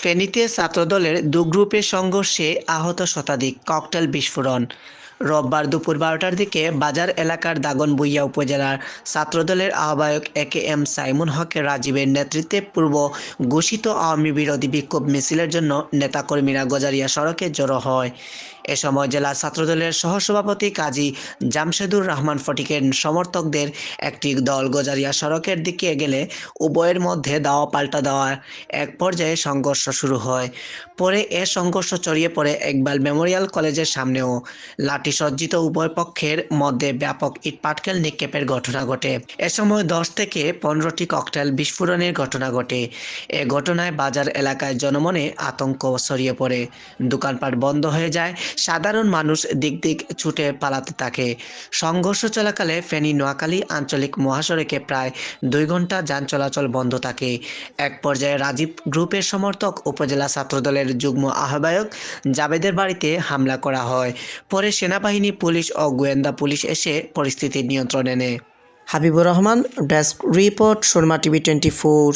ফেনীতে ছাত্রদলের দু গ্রুপের সংঘর্ষে আহত শতাধিক, ককটেল বিস্ফোরণ। রোববার দুপুর 12টার দিকে বাজার এলাকার দাগনভূঞা উপজেলার ছাত্রদলের আহ্বায়ক এ.কে.এম সাইমুন হক রাজীবের নেতৃত্বে পূর্ব ঘোষিত আওয়ামী বিরোধী বিক্ষোভ মিছিলের জন্য নেতাকর্মীরা গজারিয়া সড়কে জড়ো হয়। এ সময় জেলা ছাত্রদলের সহসভাপতি কাজী জামশেদুর রহমান ফটিকের সমর্থকদের একটি দল গজারিয়া সড়কের দিকে গেলে উভয়ের মধ্যে দাওয়া পাল্টা দেওয়ার এক পর্যায়ে সংঘর্ষ শুরু হয়। পরে সংঘর্ষ ছড়িয়ে পড়ে ইকবাল মেমোরিয়াল কলেজের সামনেও। লাঠিসজ্জিত উভয় পক্ষের মধ্যে ব্যাপক ইটপাটকেল নিক্ষেপের ঘটনা ঘটে। এ সময় 10 থেকে 15টি ককটেল বিস্ফোরণের ঘটনা ঘটে। এ ঘটনায় বাজার এলাকায় জনমনে আতঙ্ক ছড়িয়ে পড়ে। দোকানপাট বন্ধ হয়ে যায়, সাধারণ মানুষ দিক দিক ছুটে পালাতে থাকে। সংঘর্ষ চলাকালে ফেনী-নোয়াখালী আঞ্চলিক মহাসড়কে প্রায় 2 ঘন্টা যান চলাচল বন্ধ থাকে। এক পর্যায়ে রাজীব গ্রুপের সমর্থক উপজেলা ছাত্রদলের যুগ্ম আহ্বায়ক জাবেদের বাড়িতে হামলা করা হয়। পরে সেনাবাহিনী, পুলিশ ও গোয়েন্দা পুলিশ এসে পরিস্থিতি নিয়ন্ত্রণে নেয়। Habibur Rahman, desk report, Surma TV 24।